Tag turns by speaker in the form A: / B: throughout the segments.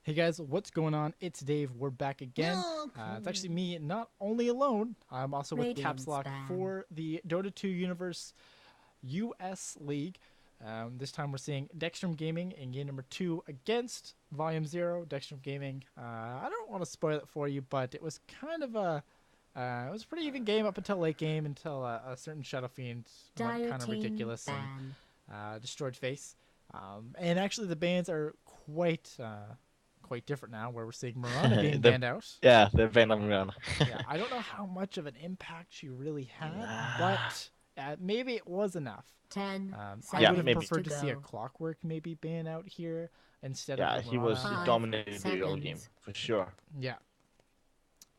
A: Hey guys, what's going on? It's Dave. We're back again. It's actually me, not only alone. I'm also with Caps
B: Radiance
A: Lock
B: ban.
A: for the Dota 2 Universe US League. This time we're seeing Dextrum Gaming in game number 2 against Volume Zero. Dextrum Gaming. I don't want to spoil it for you, but it was kind of it was a pretty even game up until late game until a certain Shadow Fiend went
B: Dire
A: kind of
B: team
A: ridiculous and
B: ban.
A: destroyed face. And actually, the bans are quite different now, where we're seeing Mirana being
C: the
A: banned out.
C: yeah, the Venom run.
A: Yeah, I don't know how much of an impact she really had, but maybe it was enough.
B: 10
A: I
C: Yeah,
A: would have
B: seconds
C: maybe.
B: to
A: preferred to see a
B: go.
A: Clockwork maybe ban out here instead of
C: Yeah,
A: a
C: he
A: Mirana.
B: 5
C: dominated the early game
B: seconds.
C: for sure.
A: Yeah,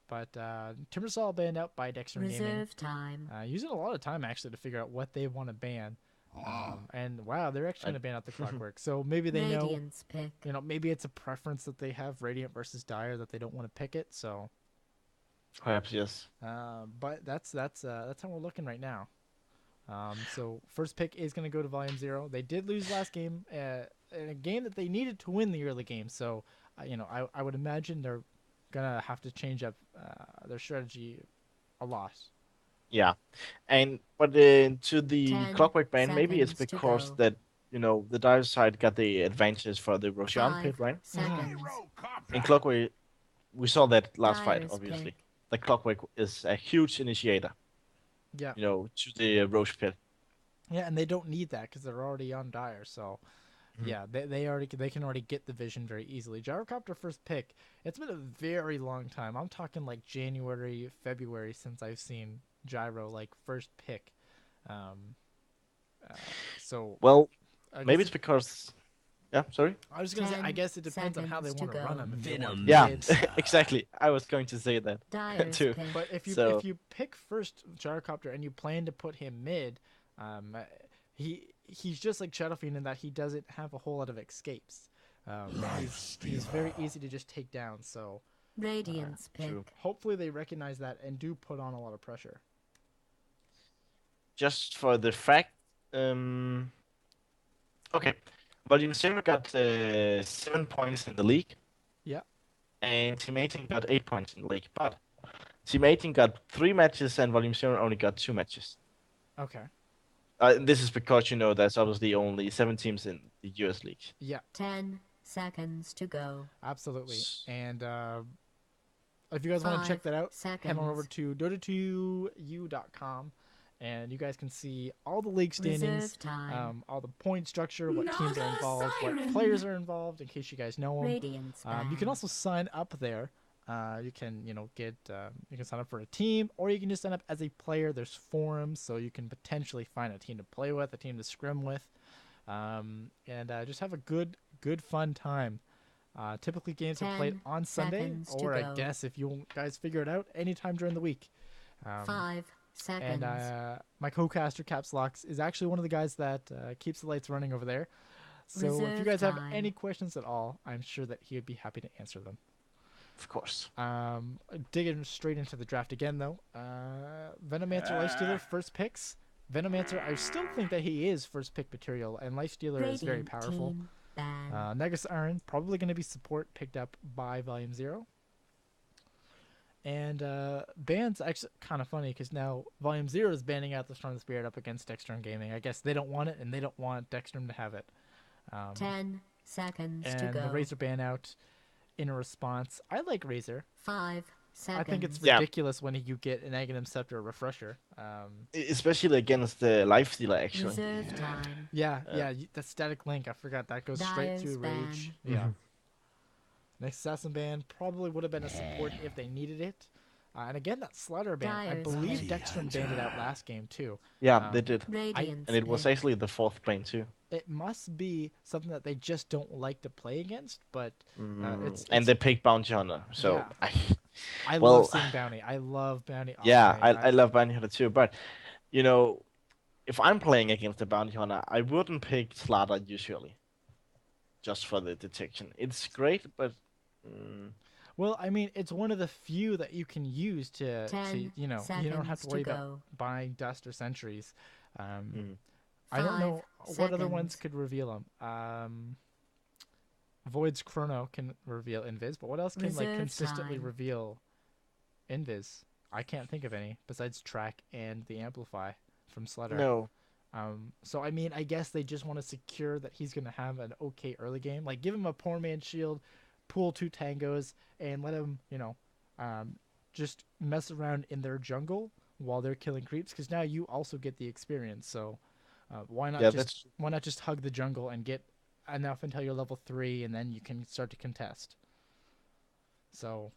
A: but Timbersol banned out by Dextrum Gaming,
B: Reserve time.
A: using a lot of time actually to figure out what they want to ban. And wow, they're actually going
C: I,
A: to ban out the Clockwork. So maybe they know,
B: Radiance pick.
A: maybe it's a preference that they have, Radiant versus Dire, that they don't want to pick it. So
C: Perhaps yes.
A: but that's how we're looking right now. So first pick is going to go to Volume Zero. They did lose last game, in a game that they needed to win the early game. So, I would imagine they're gonna have to change up their strategy a lot.
C: Yeah, but to the
B: 10
C: Clockwork ban, maybe it's
B: seconds to
C: because
B: go.
C: that the Dire side got the advantage for the Roshan
B: 5
C: pit, right?
B: seconds.
C: In Clockwork, we saw that last fight,
B: Dire's
C: obviously.
B: pick.
C: The Clockwork is a huge initiator,
A: Yeah,
C: to the Roche pit.
A: yeah, and they don't need that because they're already on Dire. So
C: Mhm.
A: yeah, they can already get the vision very easily. Gyrocopter first pick. It's been a very long time. I'm talking like January, February since I've seen Gyro like first pick. Um, uh, so
C: Well,
A: I
C: maybe
A: guess
C: it's because. Yeah, sorry.
A: I was gonna say I
B: 10
A: guess it depends on how they
B: seconds to
A: want to run
B: go.
A: them. If they want
C: Yeah,
A: mid,
C: exactly. I was going to say that
B: Dire's
C: too.
B: pick.
A: but if
C: So,
A: you pick first Gyrocopter and you plan to put him mid, um, he's just like Shadowfiend in that he doesn't have a whole lot of escapes. He's very easy to just take down. So
B: Radiance
C: true.
B: pick.
A: hopefully they recognize that and do put on a lot of pressure.
C: Just for the fact, okay, Volume Zero got 7 points in the league,
A: Yeah.
C: and Team 18 got 8 points in the league. But Team 18 got 3 matches, and Volume Zero only got 2 matches.
A: Okay.
C: This is because there's obviously only 7 teams in the US league.
A: Yeah.
B: 10 seconds to go.
A: Absolutely.
C: S-
A: And if you guys want to check
B: 5
A: that out, head on over
B: seconds.
A: to dota2u.com and you guys can see all the league standings,
B: Reserve time.
A: all the point structure, what teams are involved, what players are involved, in case you guys know them.
B: Radiance
A: You can
B: ban.
A: also sign up there. You can, you can sign up for a team, or you can just sign up as a player. There's forums, so you can potentially find a team to play with, a team to scrim with, and just have a good fun time. Typically, games are played
B: 10
A: on Sunday,
B: seconds to
A: or I
B: go.
A: guess if you guys figure it out, anytime during the week.
B: 5
A: And
B: seconds.
A: my co-caster Caps Locks is actually one of the guys that keeps the lights running over there. So if you
B: Reserve
A: guys have
B: time.
A: any questions at all, I'm sure that he would be happy to answer them.
C: Of course.
A: Digging straight into the draft again, though. Venomancer, Lifestealer, first picks. Venomancer, I still think that he is first pick material, and Lifestealer is very
B: Radiant
A: powerful.
B: team ban.
A: Negus Iron, probably going to be support picked up by Volume Zero. And ban's actually kind of funny because now Volume Zero is banning out the Storm Spirit up against Dextrum Gaming. I guess they don't want it, and they don't want Dextrum to have it.
B: 10 seconds to
A: And the
B: go.
A: Razor ban out in a response. I like Razor.
B: 5 seconds.
A: I think it's
C: Yeah.
A: ridiculous when you get an Aghanim Scepter refresher.
C: Especially against the Lifestealer, actually.
B: Reserve time.
A: Yeah, the static link. I forgot that goes straight
B: Dyer's
A: to Rage.
B: ban.
A: Yeah. Next assassin ban probably would have been a support if they needed it. And again, that Slaughter ban. I
B: Dyer's
A: believe
B: pick.
A: Dextrum banned it out last game too.
C: Yeah, they did.
B: Radiance
C: And it was
B: pick.
C: actually the fourth plane, too.
A: It must be something that they just don't like to play against, but
C: And they picked Bounty Hunter. So,
A: Yeah. I
C: well,
A: love seeing Bounty. I love Bounty. Oh,
C: yeah,
A: man,
C: I love Bounty Hunter too. But, if I'm playing against the Bounty Hunter, I wouldn't pick Slaughter usually. Just for the detection. It's great, but.
A: Well, I mean, it's one of the few that you can use to
B: 10
A: you don't have
B: seconds
A: to worry
B: to
A: about
B: go.
A: buying dust or sentries.
C: Mm.
A: I don't know
B: 5
A: what other ones
B: seconds.
A: could reveal them. Void's Chrono can reveal Invis, but what else can like
B: Reserve
A: consistently
B: time.
A: reveal Invis? I can't think of any besides Track and the Amplify from Slutter.
C: No.
A: So I mean, I guess they just want to secure that he's gonna have an okay early game. Like give him a poor man's shield, pool 2 tangos, and let him, um, just mess around in their jungle while they're killing creeps. Because now you also get the experience. So why not
C: Yeah,
A: just
C: that's
A: hug the jungle and get enough until you're level 3, and then you can start to contest. So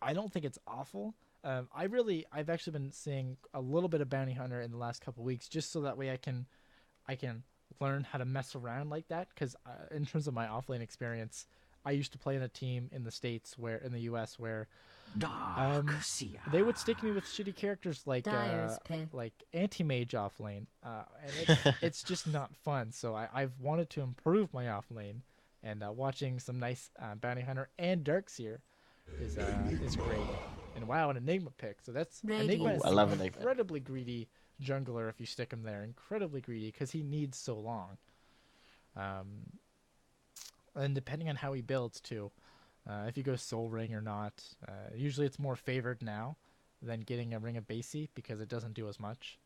A: I don't think it's awful. I've actually been seeing a little bit of Bounty Hunter in the last couple weeks, just so that way I can learn how to mess around like that. Because in terms of my offlane experience, I used to play in a team in the States, where in the U.S. where they would stick me with shitty characters
B: Dyer's pick.
A: like anti-mage offlane, and it's just not fun. So I've wanted to improve my offlane, and watching some nice Bounty Hunter and Darkseer is great. And wow, an Enigma pick. So that's Enigma
B: Radiant.
A: is
C: I
A: an
C: love Enigma.
A: incredibly greedy jungler if you stick him there. Incredibly greedy because he needs so long. Um, and depending on how he builds too, if you go Soul Ring or not, usually it's more favored now than getting a Ring of Basie because it doesn't do as much.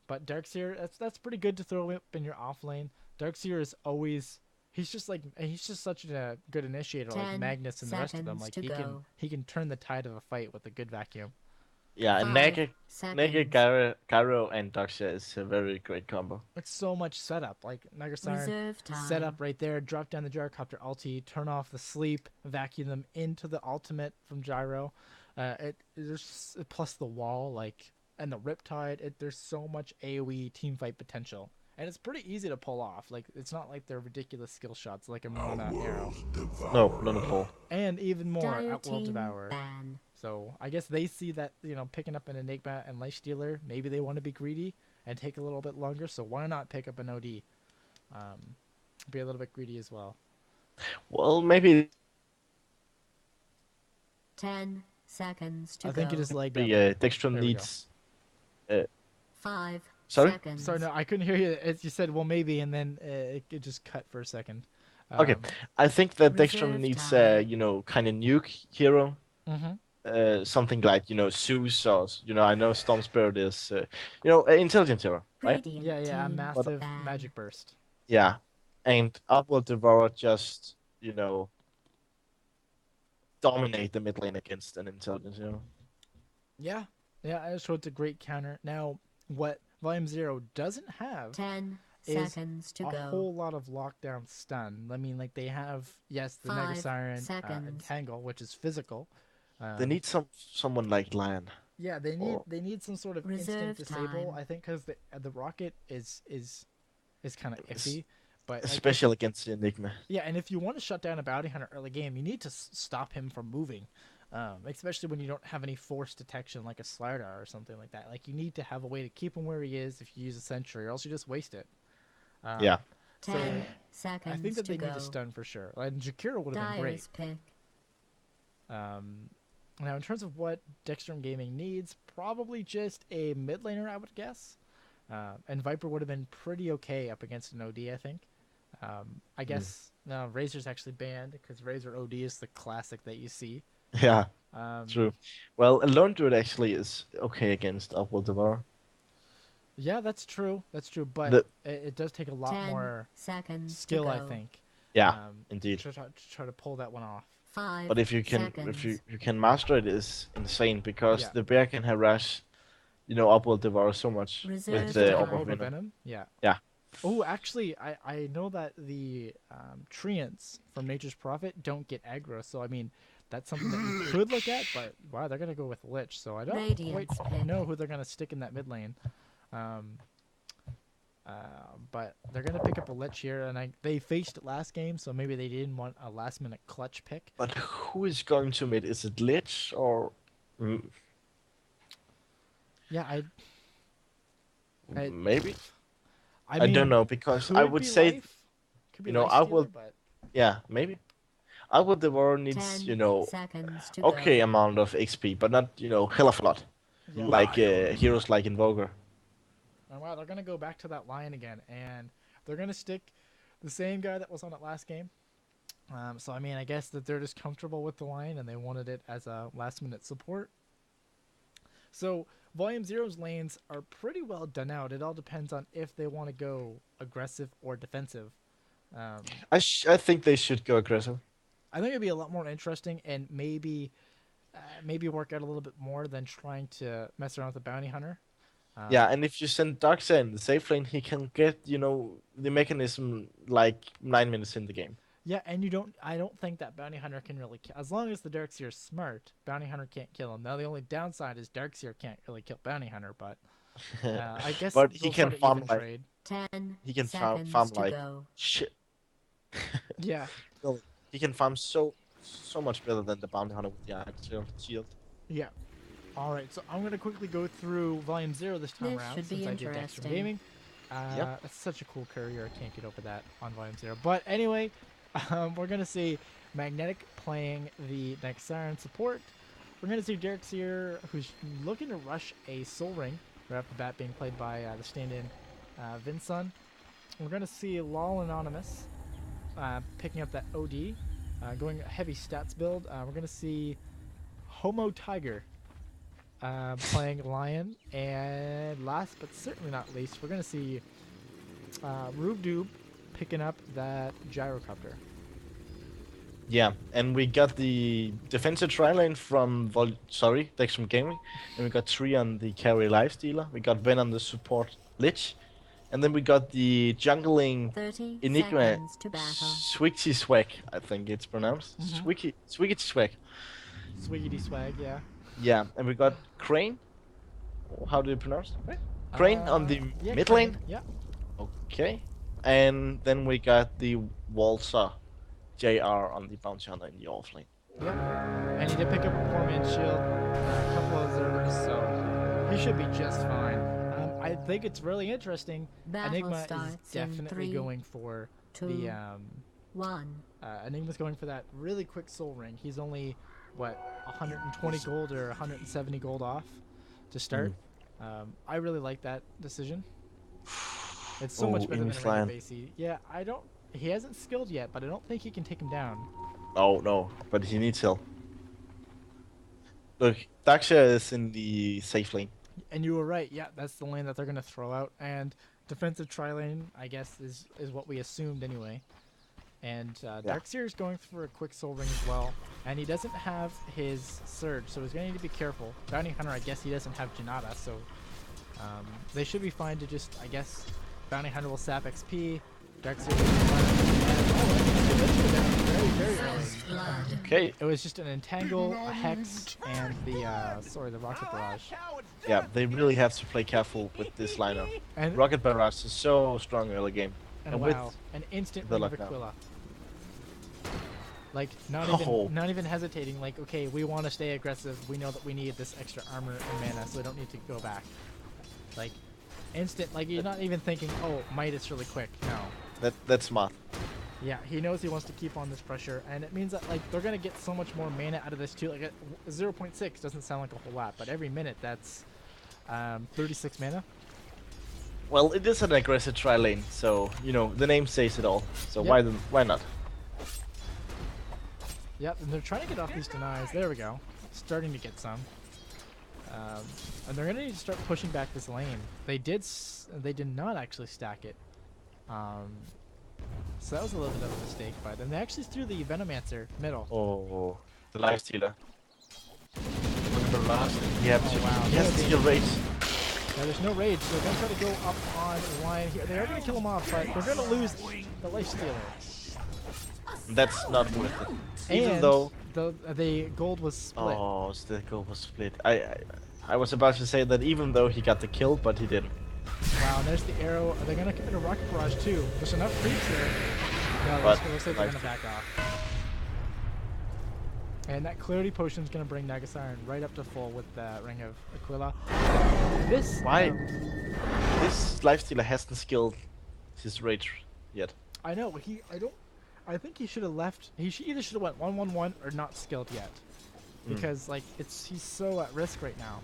A: But Darkseer, that's pretty good to throw up in your off lane. Darkseer is always he's just such a good initiator, like
B: 10
A: Magnus and the rest of them.
B: seconds
A: Like
B: to go.
A: he can turn the tide of a fight with a good vacuum.
C: Yeah, and
B: 5
C: Naga,
B: seconds.
C: Garo, and Doxia is a very great combo.
A: It's so much setup. Like Niger Siren,
B: Reserve time.
A: set up right there, drop down the gyrocopter ulti, turn off the sleep, vacuum them into the ultimate from Gyro. There's plus the wall, like, and the Riptide. There's so much AoE team fight potential, and it's pretty easy to pull off. Like it's not like they're ridiculous skill shots like a Mona Arrow,
C: No, not at all.
A: and even more
B: Dire
A: Outworld
B: team
A: Devourer.
B: ban.
A: So I guess they see that, picking up an Enigma and Lifestealer, maybe they want to be greedy and take a little bit longer. So why not pick up an OD? Be a little bit greedy as well.
C: Well, maybe
B: 10 seconds to
A: I
B: go.
A: think it is lagged up.
C: the Dextrum
A: There we
C: needs.
B: 5
C: Sorry?
B: seconds.
A: Sorry, no, I couldn't hear you. You said, well, maybe, and then it just cut for a second.
C: Okay, I think that Dextrum
B: Reserve
C: needs
B: time.
C: kind of nuke hero.
A: Mm-hmm.
C: Something like Zeus or I know Storm Spirit is intelligent hero, right?
B: Radiant
A: Yeah, a
B: team
A: massive
B: ban.
A: magic burst.
C: Yeah, and Upward Devourer just dominate the mid lane against an intelligence.
A: Yeah, so it's a great counter. Now, what Volume Zero doesn't have
B: 10
A: is
B: seconds to
A: a
B: go.
A: whole lot of lockdown stun. I mean, like they have, yes, the Mega
B: 5
A: Siren and
B: seconds.
A: Tangle, which is physical.
C: They need someone like Lion.
A: Yeah, they need some sort of instant
B: Reserve
A: disable.
B: time.
A: I think because the rocket is kind of iffy, but like,
C: Especially against the Enigma.
A: yeah, and if you want to shut down a bounty hunter early game, you need to stop him from moving, especially when you don't have any force detection like a Slardar or something like that. Like you need to have a way to keep him where he is if you use a sentry, or else you just waste it.
C: Yeah.
B: 10
A: So
B: seconds
A: I think that
B: to
A: they
B: go.
A: need to stun for sure. And Jakira would have been great.
B: Dyer's pick.
A: Now, in terms of what Dextrum Gaming needs, probably just a mid laner, I would guess. And Viper would have been pretty okay up against an OD, I think. I guess no, Razor's actually banned because Razor OD is the classic that you see.
C: Yeah,
A: Um,
C: true. Well, a Lone Druid actually is okay against Upward Devourer.
A: Yeah, that's true. But
C: The-
A: it does take a lot
B: 10
A: more
B: seconds
A: skill,
B: to go.
A: I think.
C: Yeah,
A: To
C: indeed.
A: try to pull that one off.
B: 5
C: But if you
B: seconds.
C: you can master it, is insane because
A: Yeah.
C: the bear can harass, Upward Devourer so much
B: Reserve
C: with
B: time.
C: the
A: Take
C: Orb
A: a
C: of
A: Orb of
C: Venom.
A: Venom. Yeah.
C: Yeah.
A: Oh, actually, I know that the treants from Nature's Prophet don't get aggro, so I mean that's something that you could look at. But wow, they're gonna go with Lich, so I don't
B: Radiant's
A: quite
B: pick.
A: know who they're gonna stick in that mid lane. But they're gonna pick up a Lich here, and they faced it last game, so maybe they didn't want a last minute clutch pick.
C: But who is going to mid? Is it Lich or
A: Yeah, I
C: maybe?
A: I
C: I
A: mean,
C: don't know because
A: could
C: I would
A: be
C: say
A: Life, could be
C: I
A: Lifestealer,
C: will.
A: but
C: Yeah, maybe. Upward Devourer needs
B: 10 seconds to
C: okay
B: go.
C: amount of XP, but not hell of a lot.
A: yeah.
C: Like heroes like Invoker.
A: Oh, wow, they're gonna go back to that line again, and they're gonna stick the same guy that was on it last game. So I mean, I guess that they're just comfortable with the line and they wanted it as a last-minute support. So Volume Zero's lanes are pretty well done out. It all depends on if they want to go aggressive or defensive. Um,
C: I think they should go aggressive.
A: I think it'd be a lot more interesting and maybe work out a little bit more than trying to mess around with the bounty hunter.
C: Yeah, and if you send Darkseid in the safe lane, he can get, the mechanism like 9 minutes in the game.
A: Yeah, and I don't think that bounty hunter can really kill. As long as the Darkseer's smart, bounty hunter can't kill him. Now the only downside is Darkseer can't really kill bounty hunter, but I guess
C: But
A: they'll
C: he
A: try
C: can
A: to
C: farm
A: even
C: like
A: trade.
B: 10
C: he can
B: seconds
C: farm
B: to
C: like
B: go.
C: shit.
A: Yeah,
C: Really. He can farm so much better than the bounty hunter with the iron shield.
A: yeah. All right, so I'm gonna quickly go through Volume Zero this time
B: This
A: around
B: should be
A: since I did Dextrum
B: interesting.
A: Gaming.
C: Yep.
A: That's such a cool courier. I can't get over that on Volume Zero. But anyway, we're gonna see Magnetic playing the next Siren support. We're gonna see Darkseer, who's looking to rush a Soul Ring right off the bat, being played by the stand-in Vinson. We're gonna see Lol Anonymous picking up that OD, going heavy stats build. We're gonna see Homo Tiger playing Lion, and last but certainly not least, we're gonna see Rube Doob picking up that Gyrocopter.
C: Yeah, and we got the defensive tri-lane from Dextrum Gaming, and we got 3 on the carry lifestealer. We got Ven on the support Lich, and then we got the jungling
B: 30
C: Enigma
B: seconds to battle.
C: Swixy Swag, I think it's pronounced.
A: Mhm.
C: Swiggy Swag.
A: Swiggity swag, yeah.
C: Yeah, and we got Crane. How do you pronounce it? Crane on the
A: Yeah,
C: mid
A: Crane,
C: lane.
A: Yeah.
C: Okay. And then we got the Walser JR on the bounty hunter in the off lane.
A: Yeah. And he did pick up a poor man's shield, a couple of observers, so he should be just fine. I think it's really interesting.
B: Battle
A: Enigma is
B: starts in
A: definitely
B: 3,
A: going for
B: 2,
A: the
B: 1.
A: Enigma's going for that really quick soul ring. He's only what 120 gold or 170 gold off to start. I really like that decision. It's so much better than a
C: Enemy's
A: regular
C: Lion.
A: base. Yeah, he hasn't skilled yet, but I don't think he can take him down.
C: Oh no, but he needs heal. Look, Daxia is in the safe lane.
A: And you were right. Yeah, that's the lane that they're gonna throw out. And defensive tri lane, I guess, is what we assumed anyway. And Darkseer is going for a quick soul ring as well. And he doesn't have his surge, so he's gonna need to be careful. Bounty Hunter, I guess he doesn't have Janata, so they should be fine to just, I guess, Bounty Hunter will sap XP. Darkseer very early.
C: Okay.
A: It was just an entangle, a hex, and the rocket barrage.
C: Yeah, they really have to play careful with this lineup.
A: And
C: Rocket barrage is so strong early game.
A: and
C: with
A: wow, an instant
C: the
A: ring of
C: luck now.
A: Aquila. Like
C: Oh.
A: not even hesitating. Like, okay, we want to stay aggressive. We know that we need this extra armor and mana, so we don't need to go back. Like, instant. Like, you're not even thinking, oh, Midas really quick. No.
C: That's smart.
A: Yeah, he knows he wants to keep on this pressure, and it means that like they're gonna get so much more mana out of this too. Like 0.6 doesn't sound like a whole lot, but every minute that's 36 mana.
C: Well, it is an aggressive tri lane, so the name says it all. So
A: Yep.
C: why not?
A: Yep, and they're trying to get off these denies. There we go. Starting to get some. And they're gonna need to start pushing back this lane. They did not actually stack it. So that was a little bit of a mistake, but then they actually threw the Venomancer middle.
C: Oh, the life stealer. Remember last? He has
A: Oh, wow.
C: he has to heal rage.
A: Yeah, there's no rage. They're gonna try to go up on Lion here. They are gonna kill him off, but they're gonna lose the life stealer.
C: That's not worth it. Even
A: And
C: though
A: the gold was split.
C: oh, the goal was split. I was about to say that even though he got the kill, but he didn't.
A: Wow, and there's the arrow. Are they gonna commit a rocket barrage too? There's enough creeps here. No,
C: But
A: it looks like they're
C: life
A: gonna back off. And that clarity potion is gonna bring Nagasiren right up to full with the Ring of Aquila. This
C: Why? This lifestealer hasn't skilled his rage yet.
A: I know I think he should have left. He either should have went 1-1-1 or not skilled yet, because like he's so at risk right now.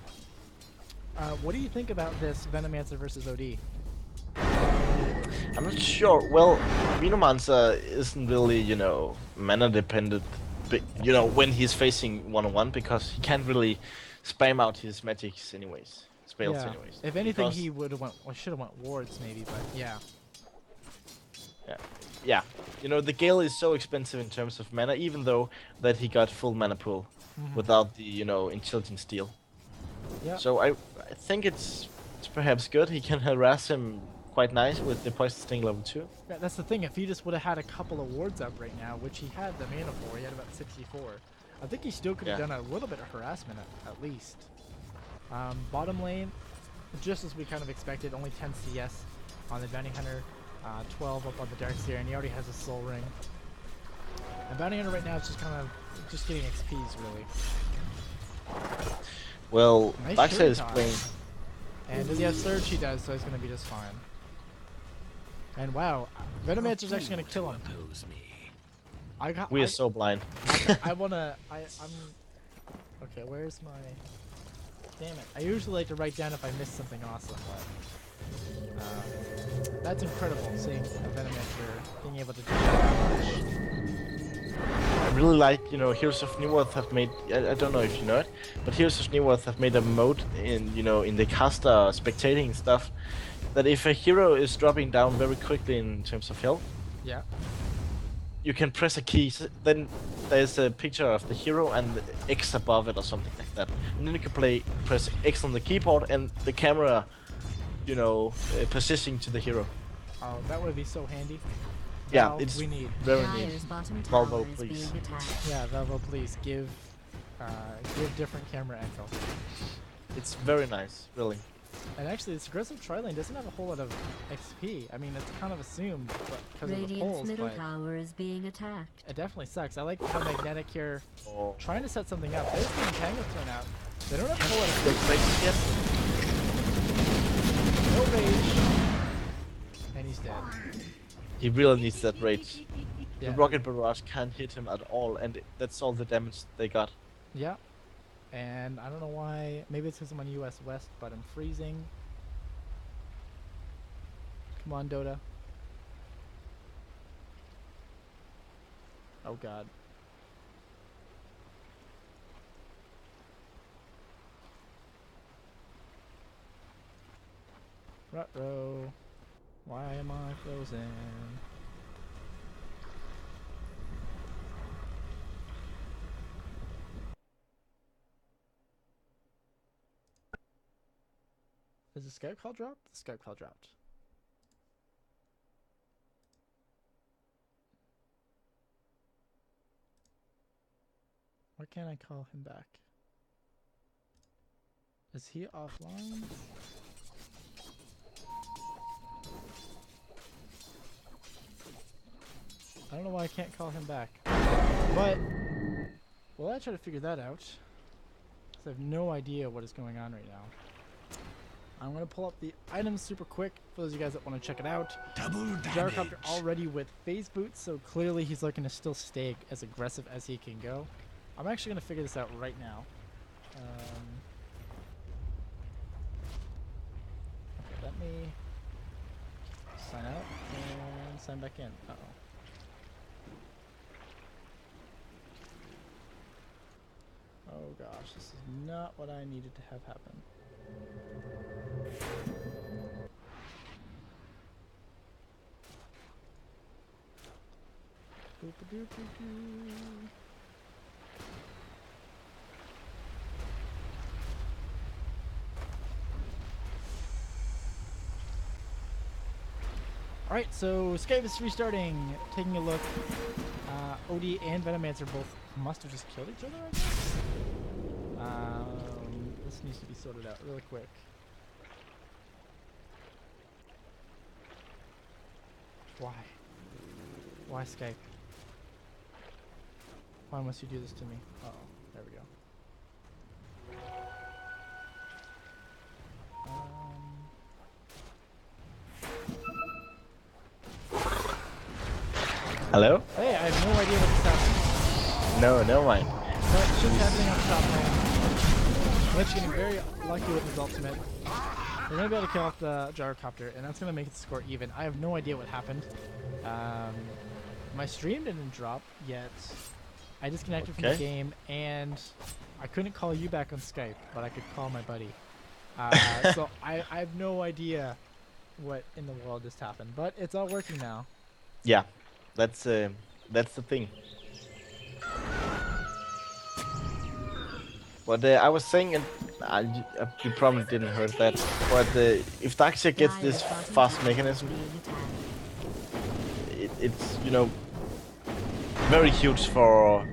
A: What do you think about this Venomancer versus OD?
C: I'm not sure. Well, Venomancer isn't really, mana dependent, but, when he's facing one-on-one because he can't really spam out his magics anyways, spells
A: Yeah.
C: anyways.
A: If anything,
C: Because,
A: he would have went. Or should have went wards maybe, but yeah.
C: yeah, the Gale is so expensive in terms of mana, even though that he got full mana pool without the, Intelligent Steel.
A: Yeah.
C: So I think it's perhaps good. He can harass him quite nice with the Poison Sting level 2.
A: Yeah, that's the thing. If he just would have had a couple of wards up right now, which he had the mana for, he had about 64. I think he still could have
C: Yeah.
A: done a little bit of harassment at least. Bottom lane, just as we kind of expected, only 10 CS on the Bounty Hunter, 12 up on the Darkseer, and he already has a Soul Ring. And Bounty Hunter right now is just kind of just getting XPs really.
C: Well,
A: Nice
C: Darkseid
A: shooting
C: is
A: time.
C: playing.
A: And does he have Surge? He does, so he's going to be just fine. And wow, Venomancer's actually going to kill him.
C: We are so blind.
A: I'm okay, where's my... Damn it. I usually like to write down if I missed something awesome, but... that's incredible, seeing a Venomancer being able to do that much.
C: I really like, Heroes of Newerth have made. I don't know if you know it, but Heroes of Newerth have made a mode in, in the caster spectating stuff, that if a hero is dropping down very quickly in terms of health,
A: Yeah.
C: you can press a key. Then there's a picture of the hero and X above it or something like that, and then you can press X on the keyboard and the camera, positioning to the hero.
A: Oh, that would be so handy.
C: Yeah,
A: Valve,
C: it's
A: we need.
C: very
B: Dire's
C: neat.
B: bottom
C: Volvo,
B: tower is
C: please.
B: being attacked.
A: Yeah, Valvo, please give different camera angle.
C: It's very nice, really.
A: And actually, this aggressive tri-lane doesn't have a whole lot of XP. I mean, it's kind of assumed because of the
B: Radiant's
A: poles,
B: middle
A: but
B: tower is being attacked.
A: it definitely sucks. I like how Magnetic here
C: Oh.
A: trying to set something up. There's the Tango thrown out. They don't have a whole lot of
C: Yes.
A: no rage. And he's dead.
C: He really needs that rage.
A: Yeah.
C: The rocket barrage can't hit him at all, and that's all the damage they got.
A: Yeah. And I don't know why. Maybe it's because I'm on US West, but I'm freezing. Come on, Dota. Oh god. Ruh-roh. Why am I frozen? Is the Skype call dropped? The Skype call dropped. Why can't I call him back? Is he offline? I don't know why I can't call him back. But, well, I try to figure that out. 'Cause I have no idea what is going on right now. I'm going to pull up the items super quick for those of you guys that want to check it out. Gyrocopter already with phase boots, so clearly he's looking to still stay as aggressive as he can go. I'm actually going to figure this out right now. Okay, let me sign out and sign back in. Uh-oh. Oh gosh, this is not what I needed to have happen. Boop-a-doop-a-doo. Alright, so Skype is restarting. Taking a look. OD and Venomancer both must have just killed each other, I guess? This needs to be sorted out really quick. Why? Why Skype? Why must you do this to me? Uh oh, there we go.
C: Hello?
A: Hey, I have no idea what's happening.
C: No, never mind.
A: So it's just happening on top lane. Lich getting very lucky with his ultimate. We're gonna be able to kill off the gyrocopter, and that's gonna make the score even. I have no idea what happened. My stream didn't drop yet. I disconnected from the game, and I couldn't call you back on Skype, but I could call my buddy. So I have no idea what in the world just happened, but it's all working now.
C: Yeah, that's the thing. But I was saying, and you probably didn't heard that, but if Darkseid gets this fast mechanism, it's, you know, very huge for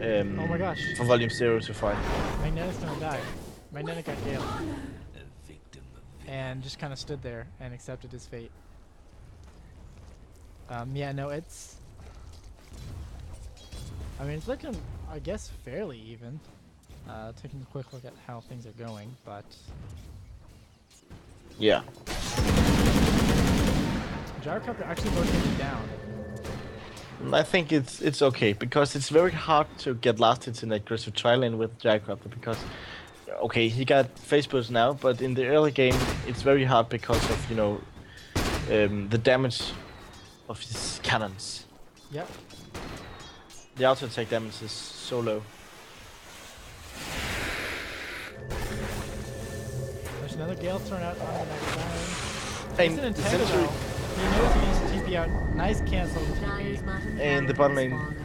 A: oh my gosh,
C: for Volume 0 to fight.
A: Magnetics gonna die. Magnetic got Gale. And just kind of stood there and accepted his fate. Yeah, no, it's... I mean, it's looking, I guess, fairly even. Taking a quick look at how things are going, but...
C: Yeah.
A: Gyrocopter actually rotated down.
C: I think it's okay, because it's very hard to get last hits in aggressive tri-lane with Gyrocopter, because... Okay, he got face boost now, but in the early game, it's very hard because of, you know, the damage of his cannons.
A: Yep.
C: The auto attack damage is so low.
A: There's another Gale thrown out on the next line.
C: And
A: He's in
C: the
A: Nintendo,
C: sentry,
A: though. He knows he needs to TP out. Nice cancel to TP.
C: and the bottom lane,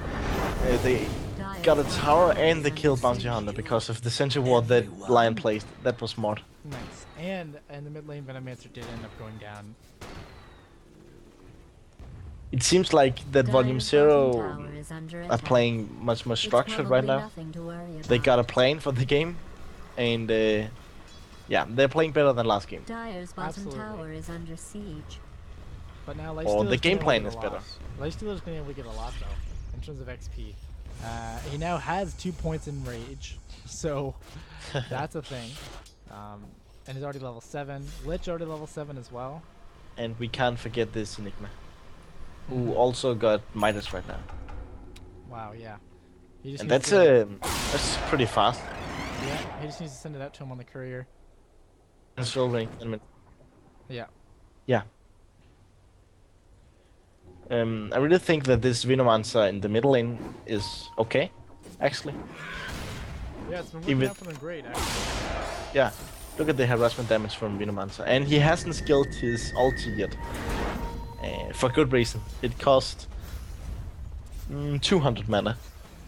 C: they got a tower and they killed Bounty Hunter because of the sentry ward that Lion placed. That was smart.
A: Nice. And the mid lane Venomancer did end up going down.
C: It seems like that Volume 0 are playing much more structured right now. They got a plan for the game, and yeah, they're playing better than last game.
B: Dire's bottom
A: Absolutely.
B: tower is under siege.
A: But now Lifestealer's
C: Or the game
A: been
C: plan
A: able
C: is
A: to
C: better.
A: get a lot. Lifestealer's been able to get a lot though, in terms of XP. He now has 2 points in rage, so that's a thing. And he's already level 7. Lich already level 7 as well.
C: And we can't forget this Enigma, who also got Midas right now.
A: Wow, yeah. He just
C: And
A: needs
C: that's pretty fast.
A: yeah, he just needs to send it out to him on the courier.
C: And slowly, I mean,
A: Yeah.
C: yeah. I really think that this Venomancer in the middle lane is okay, actually.
A: Yeah, it's been working
C: Even-
A: out for them great, actually.
C: Yeah, look at the harassment damage from Venomancer. And he hasn't skilled his ulti yet. For good reason. It cost 200 mana.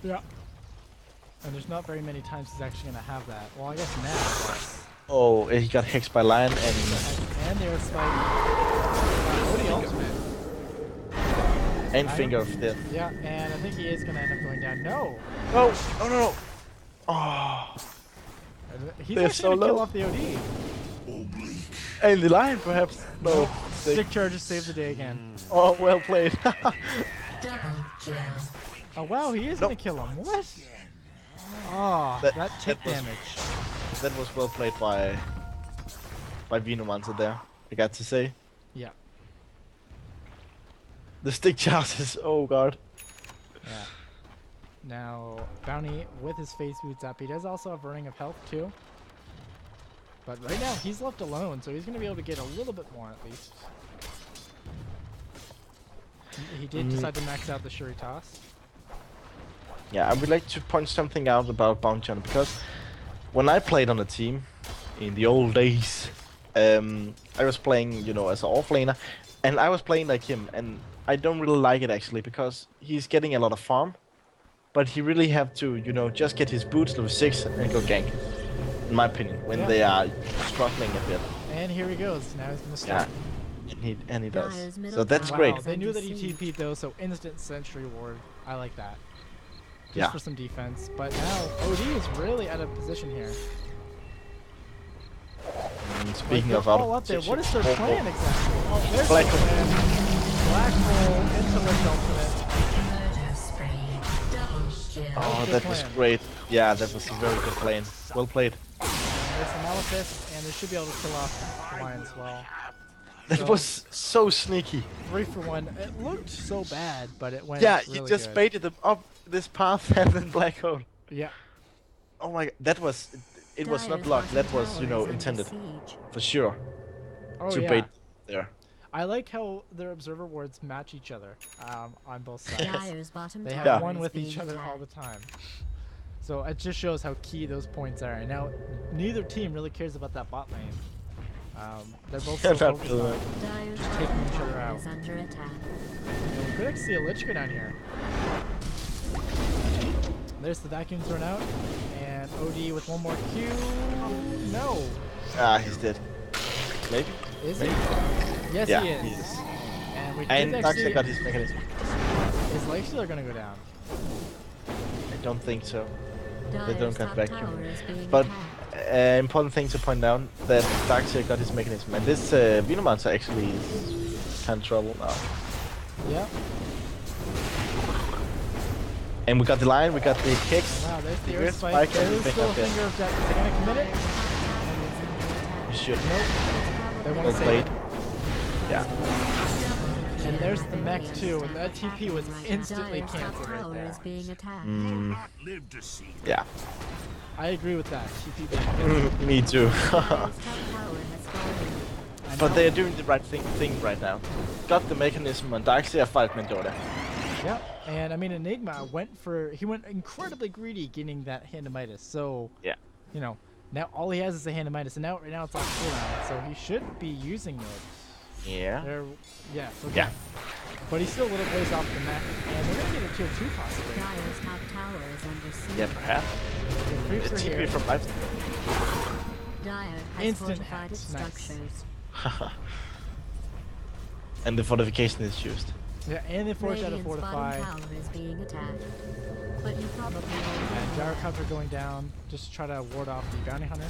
A: Yeah. And there's not very many times he's actually going to have that. Well, I guess now, but...
C: Oh, he got hexed by Lion and
A: And there's like... Odie ultimate.
C: Finger of Death.
A: Yeah, and I think he is going to end up going down. No!
C: No! Oh no! Oh!
A: He's
C: They're
A: actually
C: so
A: going to kill
C: low.
A: off the OD.
C: And the Lion, perhaps? No.
A: Stick charges saved the day again.
C: Oh, well played.
A: Oh wow, he is
C: No.
A: going to kill him. What? Oh, that tip
C: was-
A: damage.
C: That was well played by Venomancer there, I got to say.
A: Yeah.
C: The stick charges, oh god.
A: Yeah. Now, Bounty with his face boots up. He does also have a ring of health too. But right now he's left alone, so he's going to be able to get a little bit more at least. He did decide to max out the Shuri toss.
C: Yeah, I would like to point something out about Bounty Hunter, because when I played on a team in the old days, I was playing, you know, as an offlaner, and I was playing like him, and I don't really like it actually, because he's getting a lot of farm, but he really have to, you know, just get his boots level 6 and go gank, in my opinion, when
A: Yeah.
C: they are struggling a bit.
A: And here he goes. Now he's going to
C: Yeah,
A: start.
C: and he does.
B: Dire's middle
C: So that's
B: tower
C: great.
A: Wow, they knew that he
B: Under siege.
A: TP'd though, so instant sentry ward. I like that. Just
C: Yeah.
A: for some defense. But now OD is really out of position here.
C: And
A: Like,
C: speaking
A: they're
C: of
A: all up there. What is their plan exactly? Oh, there's
C: Black
A: the
C: hole.
A: plan. Black hole into Lich ultimate.
C: Oh,
A: Good
C: that was
A: plan.
C: great. Yeah, that was a very good plan. Well played.
A: There's some Malefice, and they should be able to kill off the Lion as well.
C: That
A: So-
C: was so sneaky.
A: 3 for 1. It looked so bad, but it went
C: Yeah,
A: really
C: you just
A: good.
C: baited them up this path and then black hole.
A: Yeah.
C: Oh my god, that was... it was not
B: Dire's
C: blocked.
B: bottom
C: That was,
B: tower is under
C: intended
B: siege.
C: for sure
A: Oh
C: to
A: yeah.
C: bait there.
A: I like how their observer wards match each other on both sides.
B: Dire's bottom
A: They
B: tower
A: have
C: Yeah.
A: one
B: is
A: with
B: being
A: each other all
B: attacked.
A: the time. So it just shows how key those points are. And now neither team really cares about that bot lane. They're both so
C: Not
A: focused
C: really.
A: on.
B: Dire's
A: Just
B: bottom
A: taking each other
B: tower
A: out.
B: is under attack.
A: We could actually see a Lich go down here. There's the vacuum thrown out. And OD with one more Q. No.
C: Ah, he's dead. Maybe.
A: Is he?
C: Maybe.
A: Yes,
C: Yeah,
A: he
C: he
A: is.
C: is.
A: And we
C: And
A: did
C: Darkseid
A: actually.
C: got his mechanism.
A: Is Lifestealer gonna go down?
C: I don't think so.
B: Dire's
C: don't got
B: top
C: vacuum.
B: tower is being
C: But
B: attacked.
C: important thing to point out that Darkseid got his mechanism, and this Venommonster actually is kind of trouble now.
A: Yep.
C: And we got the Lion, we got the Hex.
A: Wow, there's the
C: The
A: Earth
C: Earth
A: Spike.
C: Spike and
A: There's
C: the
A: still a
C: Finger of
A: Finger of Death. Are they gonna commit it?
C: You should.
A: They want
C: Well
A: to save
C: played.
A: it.
C: Yeah.
A: And there's the mech too, and that TP was
B: Dire's
A: instantly
B: top
A: canceled right
B: tower
A: there.
B: is being attacked.
C: Mm, yeah.
A: I agree with that. TP being canceled.
C: Me too.
B: Dire's top tower has fallen.
A: I
C: But
A: know.
C: they are doing the right thing right now. Got the mechanism on Darkseid fight Dota.
A: Yep. And I mean, Enigma he went incredibly greedy getting that Hand of Midas. So,
C: Yeah.
A: you know, now all he has is a Hand of Midas, and right now it's on cooldown, so he should be using it.
C: Yeah.
A: Yeah. Okay.
C: Yeah.
A: But he's still a little ways off the mech, and they're gonna get a tier 2 possibly.
B: Dire's top tower is under siege.
C: Yeah, perhaps.
A: The creeps are
C: TP
A: here.
C: from life.
B: Dire has
A: Instant
B: fortified its
A: hacks, nice.
B: structures.
C: And the fortification is used.
A: Yeah, and they force out to
B: Radiant's
A: fortify.
B: bottom tower is being attacked. But you probably
A: And
B: won't.
A: Jar Cover going down just to try to ward off the bounty hunter.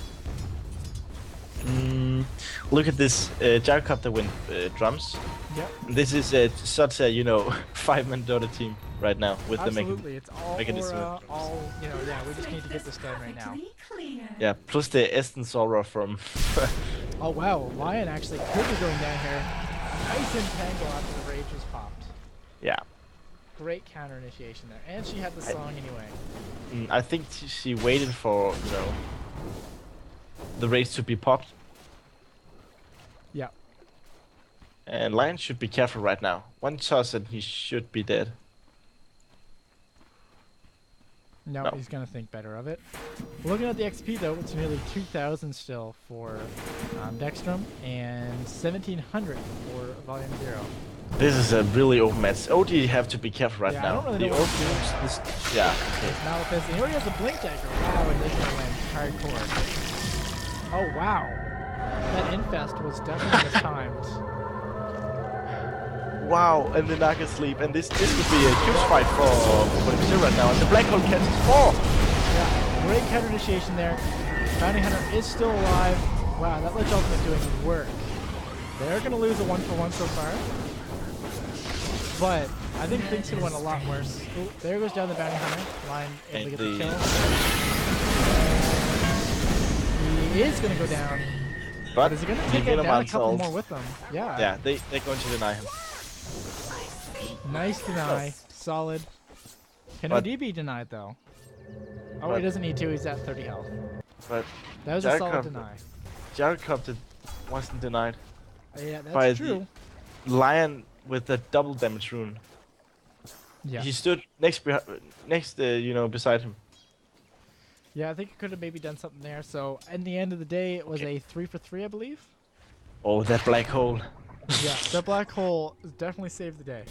C: Look at this Gyrocopter with drums.
A: Yep.
C: This is such a 5-man Dota team right now with the mechanism.
A: Absolutely, it's all
C: mechanism.
A: aura, all yeah. We just need to get this done right now.
C: Yeah, plus the Essence Aura from.
A: Oh wow, Lion actually could be going down here. Nice entangle after the rage was popped.
C: Yeah.
A: Great counter initiation there, and she had the song anyway.
C: I think she waited for the race to be popped.
A: Yeah.
C: And Lion should be careful right now. One toss and he should be dead.
A: No,
C: No.
A: he's gonna think better of it. Looking at the XP though, it's nearly 2,000 still for Dextrum and 1,700 for Volume 0.
C: This is a really open match. OD have to be careful right
A: Yeah, I
C: now.
A: don't really know
C: the
A: what to do.
C: old this, yeah. Okay.
A: Now with this, he already has a blink dagger. Wow, and they're gonna win hardcore. Oh wow, that infest was definitely mistimed.
C: Wow, and the Naga sleep, and this could be a huge fight for the Brazil right now. And the Black Hole catches 4.
A: Yeah, great counter initiation there. Bounty Hunter is still alive. Wow, that Lich Ultimate doing work. They're gonna lose a 1-for-1 so far. But I think things could have went a lot worse. Ooh, there goes down the Bounty Hunter. Lion able to get the kill. He is gonna go down.
C: But
A: Is he gonna
C: the
A: take down a
C: Venommonster
A: couple
C: ult-
A: more with them? Yeah.
C: Yeah, they're going to deny him.
A: Nice deny. Solid. Can
C: But-
A: OD be denied though? Oh,
C: but-
A: he doesn't need to. He's at 30 health.
C: But
A: That was a solid
C: Jacob-
A: deny.
C: Gyrocopter wasn't denied.
A: Yeah, that's
C: by
A: true.
C: the Lion with the double damage rune.
A: Yeah.
C: He stood next, beside him.
A: Yeah, I think it could have maybe done something there. So, in the end of the day, it was a 3-for-3, I believe.
C: Oh, that black hole.
A: Yeah, that black hole definitely saved the day.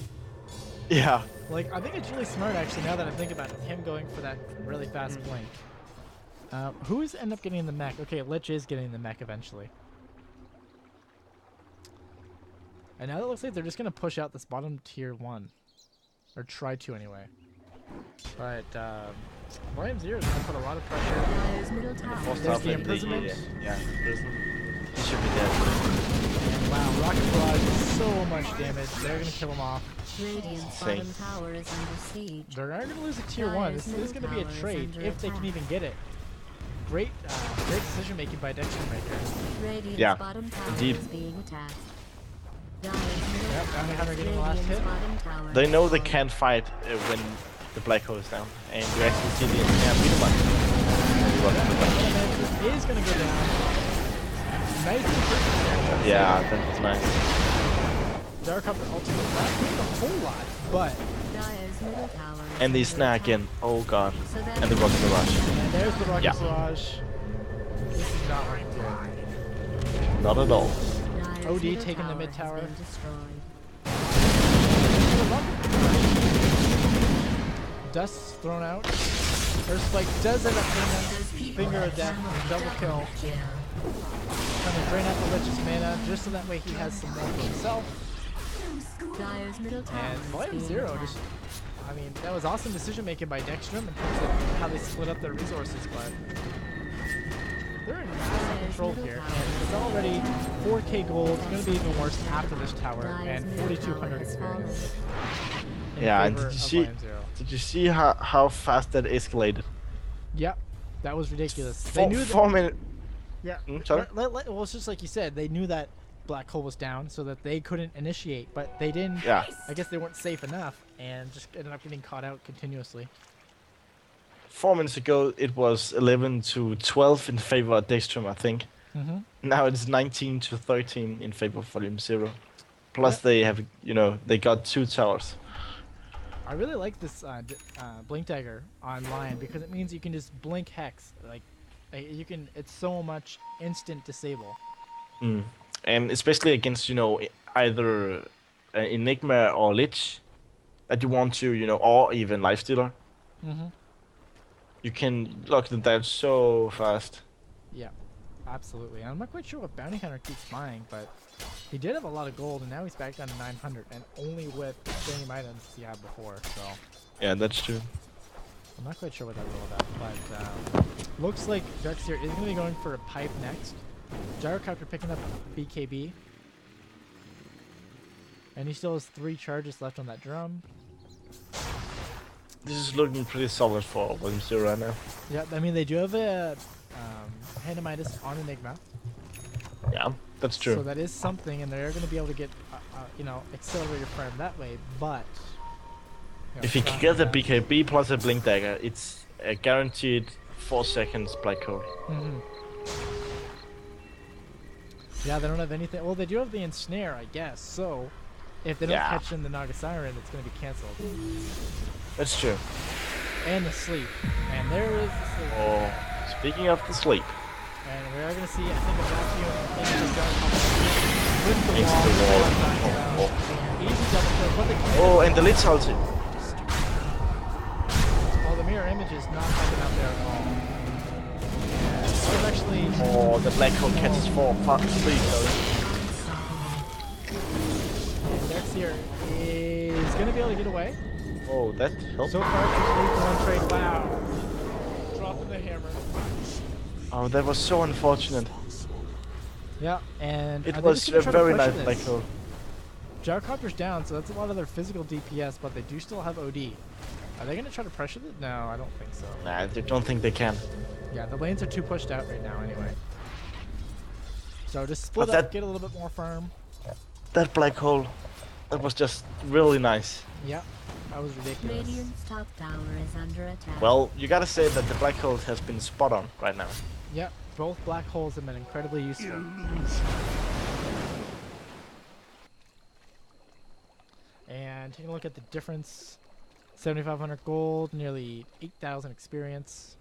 C: Yeah.
A: Like, I think it's really smart, actually, now that I think about it, him going for that really fast blink. Who's end up getting the mech? Okay, Lich is getting the mech eventually. And now it looks like they're just going to push out this bottom tier 1. Or try to, anyway. But, Volume 0 is going to put a lot of pressure.
B: Dire's middle tower
C: Forced
A: There's
C: off
A: the
C: in
A: imprisonment.
C: yeah, prison. He should be dead.
A: And wow, Rocket Barrage is so much damage. They're going to kill him off.
B: Radiant's
C: Insane.
B: bottom tower is under siege.
A: They're not going to lose a tier 1. This is going to be a
B: Dire's middle
A: trade
B: tower is
A: if they can
B: under
A: even get it. Great decision making by Dextrum right here.
B: Radiant's
C: Yeah,
B: bottom tower
C: indeed.
B: is being attacked. Dire's middle
A: Yep,
B: tower
A: Bounty Hunter
B: is
A: getting the last
B: Radiant's
A: hit.
B: bottom tower
C: They
B: has
C: know they
B: fallen.
C: can't fight when the black hole is down, and you actually see the Venommonster.
A: Mantis is gonna go down. Nice and quick.
C: Yeah, that was nice.
A: Gyrocopter ultimate not doing a whole lot, but
B: Dire's middle tower is
C: And the
B: under
C: snag
B: attack.
C: again. Oh god.
B: So that
C: And the rocket barrage.
A: and there's the rocket
C: Yeah.
A: barrage. This is not looking good.
C: Not at all.
B: Dire's
A: OD
B: middle
A: taking the
B: tower
A: mid
B: has
A: tower.
B: been destroyed.
A: Dust's thrown out. Earthspike does end up hitting him. Finger of death, double kill. Trying to drain out the Lich's mana just so that way he has some more for himself.
B: Dire's middle tower
A: And
B: is
A: Volume
B: being
A: Zero
B: attacked.
A: just, I mean, that was awesome decision making by Dextrum in terms of how they split up their resources, but they're in massive control here. And it's already 4k gold. It's going to be even worse after this tower and 4,200 experience. in
C: Yeah, and
A: favor
C: did you
A: of
C: see?
A: Volume Zero.
C: Did you see how fast that escalated?
A: Yep, that was ridiculous. They knew that.
C: 4 minutes.
A: Yeah.
C: Sorry.
A: Well, it's just like you said. They knew that black hole was down, so that they couldn't initiate. But they didn't.
C: Yeah.
A: I guess they weren't safe enough, and just ended up getting caught out continuously.
C: 4 minutes ago, it was 11 to 12 in favor of Dextrum, I think.
A: Mm-hmm.
C: Now it's 19 to 13 in favor of Volume Zero. Plus, they have, they got 2 towers.
A: I really like this blink dagger online because it means you can just blink hex. Like you can. It's so much instant disable.
C: Mm. And especially against, either Enigma or Lich that you want to, or even Lifestealer.
A: Mm-hmm.
C: You can lock them down so fast.
A: Yeah, absolutely. I'm not quite sure what Bounty Hunter keeps buying, but he did have a lot of gold, and now he's back down to 900, and only with the same items he had before. So
C: Yeah, that's true.
A: I'm not quite sure what that's all about, but looks like Darkseer is going to be going for a pipe next. Gyrocopter picking up BKB. And he still has 3 charges left on that drum.
C: This is looking pretty solid for Volume Zero right now.
A: Yeah, I mean, they do have a Handamitis on Enigma.
C: Yeah, that's true.
A: So that is something, and they're going to be able to get, accelerated farm that way, but...
C: If you can get the BKB plus a Blink Dagger, it's a guaranteed 4 seconds black hole.
A: Mm-hmm. Yeah, they don't have anything. Well, they do have the Ensnare, I guess. So, if they don't
C: Yeah.
A: catch in the Naga Siren, it's going to be cancelled.
C: That's true.
A: And the sleep. And there is the sleep.
C: Oh, speaking of the sleep.
A: And we are going to see, I think, a vacuum into the gun with the
C: Into
A: wall.
C: the wall.
A: Down.
C: Oh,
A: Easy double kill. But they
C: oh, and the Lich ulti.
A: well, the mirror image is not helping out there at all. And it's actually...
C: Oh, the black hole catches 4. Please, sorry.
A: Darkseer is going to be able to get away.
C: Oh, that helped.
A: So far, she's 3 for 1 trade. Wow. Dropping the hammer.
C: Oh, that was so unfortunate.
A: Yeah, and
C: It
A: they're
C: was
A: just
C: a
A: gonna try to
C: very
A: pressure
C: nice black
A: this.
C: hole.
A: Gyrocopter's down, so that's a lot of their physical DPS, but they do still have OD. Are they going to try to pressure it? No, I don't think so.
C: Nah, I don't think they can.
A: Yeah, the lanes are too pushed out right now anyway. So just split
C: But
A: up,
C: that-
A: get a little bit more farm.
C: That black hole, that was just really nice.
A: Yeah, that was ridiculous.
B: Radiant's top tower is under attack.
C: Well, you gotta say that the black hole has been spot on right now.
A: Yep, both black holes have been incredibly useful. And taking a look at the difference, 7,500 gold, nearly 8,000 experience.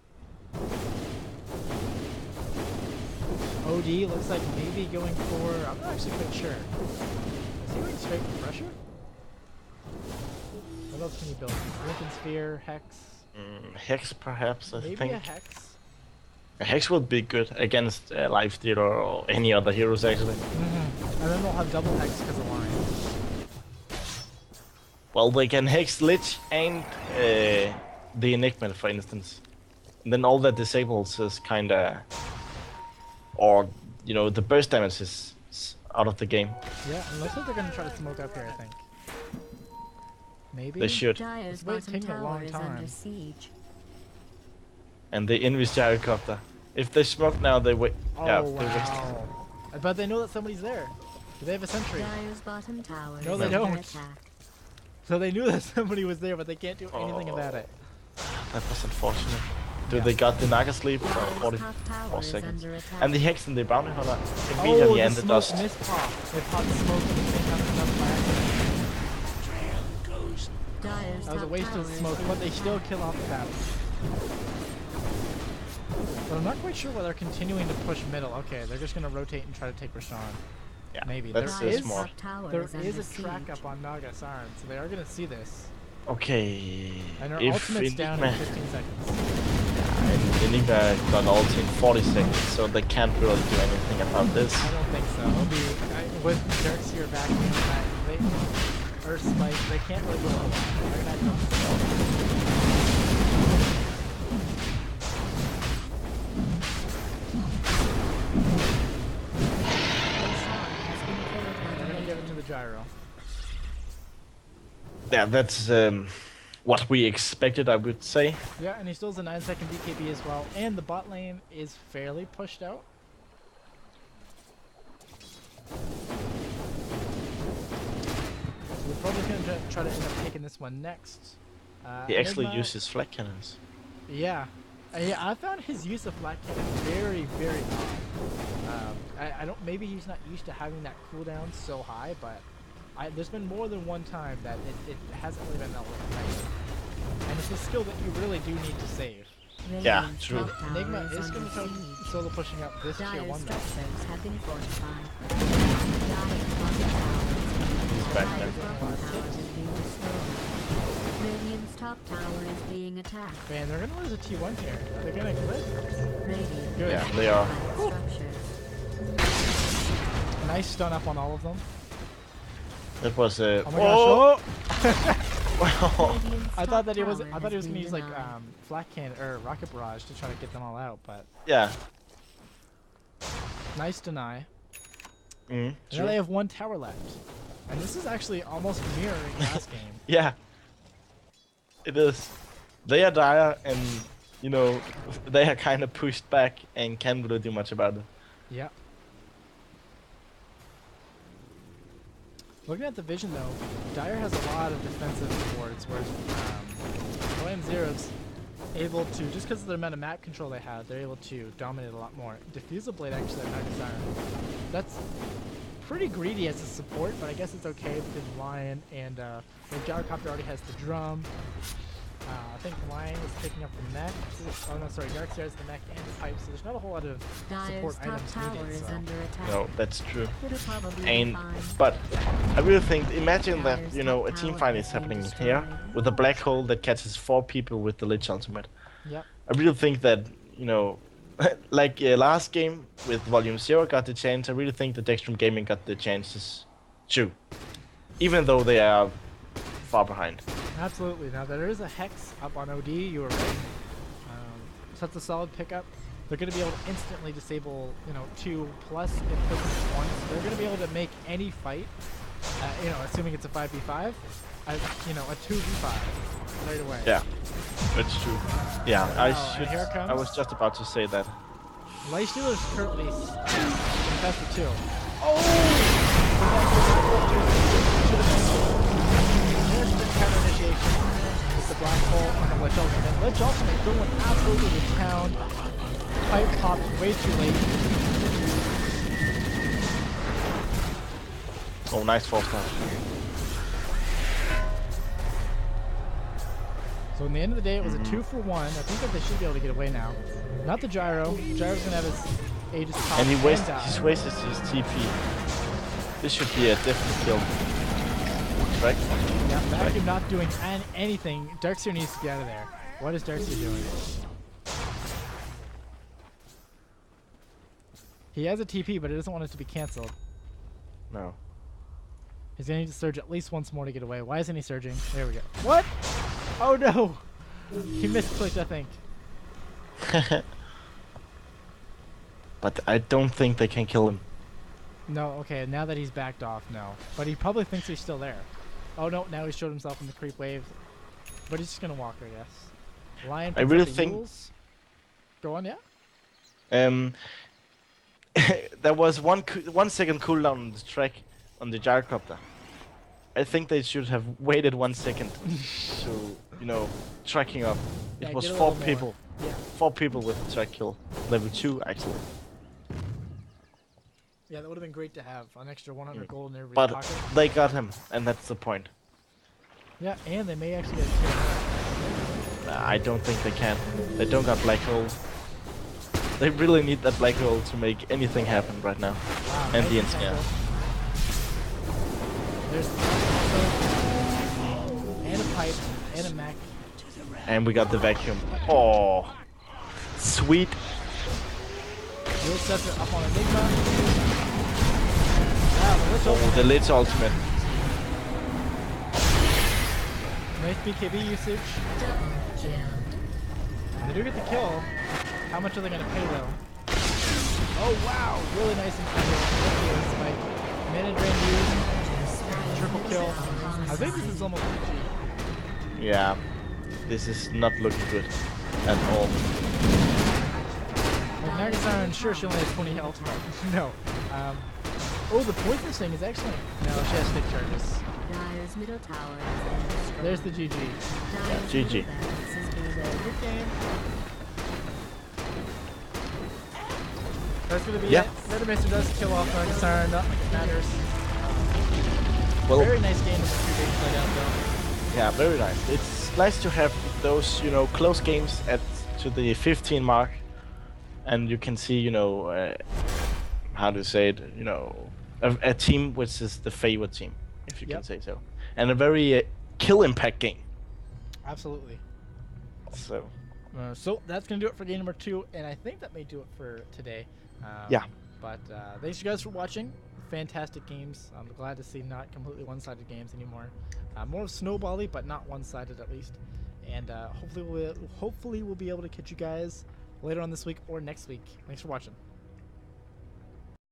A: OD looks like maybe going for, I'm not actually quite sure. Is he going straight for pressure? What else can you build? Lincoln Sphere, Hex,
C: Hex, perhaps, I
A: maybe
C: think.
A: a Hex?
C: A Hex would be good against Lifestealer or any other heroes, actually.
A: And then they'll have double Hex because of Lion.
C: Well, they can Hex Lich and the Enigma, for instance. And then all that disables is kinda... Or, the burst damage is out of the game.
A: Yeah, and looks like they're going to try to smoke up here, I think. Maybe?
C: They should.
B: Dire's
A: Wait,
B: bottom
A: taking a
B: tower
A: long
B: is
A: time.
B: under siege.
C: And they envy Gyrocopter. If they smoke now, they wait.
A: Oh,
C: Yeah, they
A: wow. But they know that somebody's there. Do they have a sentry?
B: Dire's bottom tower
A: No,
B: is
A: they
B: under
A: don't.
B: attack.
A: So they knew that somebody was there, but they can't do anything
C: Oh.
A: about it.
C: That was unfortunate. Do
A: Yeah.
C: they got the Naga sleep? So
B: Dire's
C: 44
B: top tower is
C: seconds.
B: under attack.
C: And the Hex and the Bounty Hunter
A: Oh,
C: immediately
A: the
C: end the
A: smoke
C: dust.
A: missed pop. They popped smoke at the same time as another by accident.
B: Dire's
A: That was a
B: top
A: waste
B: tower
A: of
B: is
A: smoke,
B: under
A: but they still
B: attack.
A: kill off the battle. But I'm not quite sure why they're continuing to push middle. Okay, they're just gonna rotate and try to take Rashawn.
C: Yeah,
A: Maybe.
C: that's
A: There is-
C: smart.
B: Top tower
A: There
B: is under
A: is a track
B: siege.
A: up on Naga Siren, so they are gonna see this.
C: Okay.
A: And her
C: If
A: ultimate's down in
C: Enigma,
A: 15 seconds.
C: and Enigma got ult in 40 seconds, so they can't really do anything about this.
A: I don't think so. It'll be with Darkseer back in that they Earth Spike, they can't really go a lot. They're gonna have to
B: Rashawn has been killed by
A: they're
B: the
A: gonna give it to
B: Legion.
A: the gyro.
C: Yeah, that's what we expected, I would say.
A: Yeah, and he still has a 9-second BKB as well. And the bot lane is fairly pushed out. So we're probably gonna try to end up taking this one next.
C: He actually
A: Enigma-
C: uses flat cannons.
A: Yeah. Yeah, I found his use of flat cannon very, very odd. I don't. Maybe he's not used to having that cooldown so high, but there's been more than one time that it hasn't really been that effective. And it's a skill that you really do need to save.
C: Yeah,
B: Radiant's
C: true.
B: top tower
A: Enigma
B: is
A: is
B: under
A: going to start
B: siege.
A: solo pushing up this tier
B: Dire's
A: 1 though.
B: structures have been fortified. Dire's bottom tower is
C: back
B: Dire's
C: there.
B: bottom tower is being destroyed. Radiant's top tower is being attacked.
A: Man, they're going to lose a T1 here. They're going to glitch.
B: Radiant
A: Good.
C: Yeah, they are.
B: structures.
A: Nice stun up on all of them.
C: That was a.
A: Oh my gosh. Oh!
B: Radiant's
A: I
B: top
A: thought that he was.
B: tower
A: I thought he was
B: has
A: gonna
B: been
A: use like
B: denied.
A: flat can or rocket barrage to try to get them all out, but
C: Yeah.
A: nice deny.
C: Mm,
A: Now they have one tower left, and this is actually almost mirroring last game.
C: Yeah. It is. They are dire, and you know they are kind of pushed back and can't really do much about it.
A: Yep. Looking at the vision though, Dire has a lot of defensive wards, whereas Lamb Zero's able to, just because of the amount of map control they have, they're able to dominate a lot more. Diffusal Blade actually at Naga Siren. That's pretty greedy as a support, but I guess it's okay because Lion and the Gyrocopter already has the drum. I think Lion is picking up the mech. Oh no, sorry, Darkseer has the mech and the pipe, so there's not a whole lot of
B: Dire's
A: support
B: top
A: items
B: tower
A: needed.
B: is
A: So.
B: under attack.
C: No, that's true.
B: It'll probably be
C: And
B: fine.
C: but I really think, imagine that
B: Dire's
C: you know
B: top
C: a team
B: tower
C: fight
B: has
C: is
B: been
C: happening
B: destroyed.
C: here with a black hole that catches 4 people with the Lich ultimate.
A: Yep.
C: I really think that you know, like last game with Volume 0 got the chance. I really think that Dextrum Gaming got the chances too, even though they are far behind.
A: Absolutely. Now there is a Hex up on OD. You were right. So that's a solid pickup. They're going to be able to instantly disable, 2 plus if this is 1. So they're going to be able to make any fight, assuming it's a 5v5, a 2v5 right away.
C: Yeah, that's true. Yeah,
A: Oh, and here it
C: I
A: comes.
C: was just about to say that.
A: Lifestealer is currently infested too. There's the counter initiation with the black hole on the Lich Ultimate. Lich Ultimate going absolutely to town. Pipe popped way too late.
C: Oh, nice 4-star.
A: So in the end of the day, it was a 2-for-1. I think that they should be able to get away now. Not the Gyro. Gyro's gonna have his Aegis pop
C: And he wastes
A: die.
C: his TP. This should be a definite kill. Right?
A: Yeah, Vacuum not doing anything. Darkseer needs to get out of there. What is Darkseer doing? He has a TP, but he doesn't want it to be cancelled.
C: No.
A: He's gonna need to surge at least once more to get away. Why isn't he surging? There we go. What? Oh no! He misclicked, I think.
C: But I don't think they can kill him.
A: No, okay, now that he's backed off, no. But he probably thinks he's still there. Oh no, now he showed himself in the creep wave. But he's just gonna walk, I guess. Lion
C: I
A: picks
C: really
A: up the
C: think-
A: Yules. Go on, yeah?
C: There was 1 second cooldown on the track on the gyrocopter. I think they should have waited 1 second to, tracking up.
A: Yeah,
C: It was
A: get a
C: 4
A: little more.
C: people.
A: Yeah.
C: 4 people with a track kill. Level 2, actually.
A: Yeah, that would have been great to have an extra 100 gold in everybody's
C: But
A: pocket.
C: they got him, and that's the point.
A: Yeah, and they may actually get a kill.
C: I don't think they can. They don't got black hole. They really need that black hole to make anything happen right now.
A: Wow,
C: And
A: nice
C: the
A: entangle.
C: ensnare.
A: There's and a pipe and a mech.
C: And we got the vacuum. Oh, sweet.
A: Will sets it up on Enigma. Wow, the Lich
C: Oh,
A: ultimate.
C: the Lich ultimate.
A: Nice BKB usage. They do get the kill. How much are they gonna pay though? Oh wow, really nice and spike. Mana drain used. Triple kill. I think this is almost GG.
C: Yeah, this is not looking good at all.
A: Like Nagasara, sure she only has 20 health, but no. Oh, the poisonous thing is excellent. No, she has stick charges.
B: Dire's middle tower has been destroyed.
A: There's the GG.
B: Dire's
C: GG.
B: middle barracks has been destroyed.
A: Good game. That's gonna be
C: Yeah.
A: it. Metamancer does kill off Nagasara, not like it matters.
C: Well,
A: Very nice game with the 2 games played out though.
C: yeah, very nice. It's nice to have those, close games to the 15 mark, and you can see, how to say it, a team which is the favorite team, if you can
A: Yep.
C: say so, and a very kill impact game.
A: Absolutely.
C: So
A: So that's going to do it for game number 2, and I think that may do it for today.
C: Yeah.
A: But thanks you guys for watching. Fantastic games. I'm glad to see not completely one-sided games anymore. More snowbally, but not one-sided at least. And hopefully we'll be able to catch you guys later on this week or next week. Thanks for watching.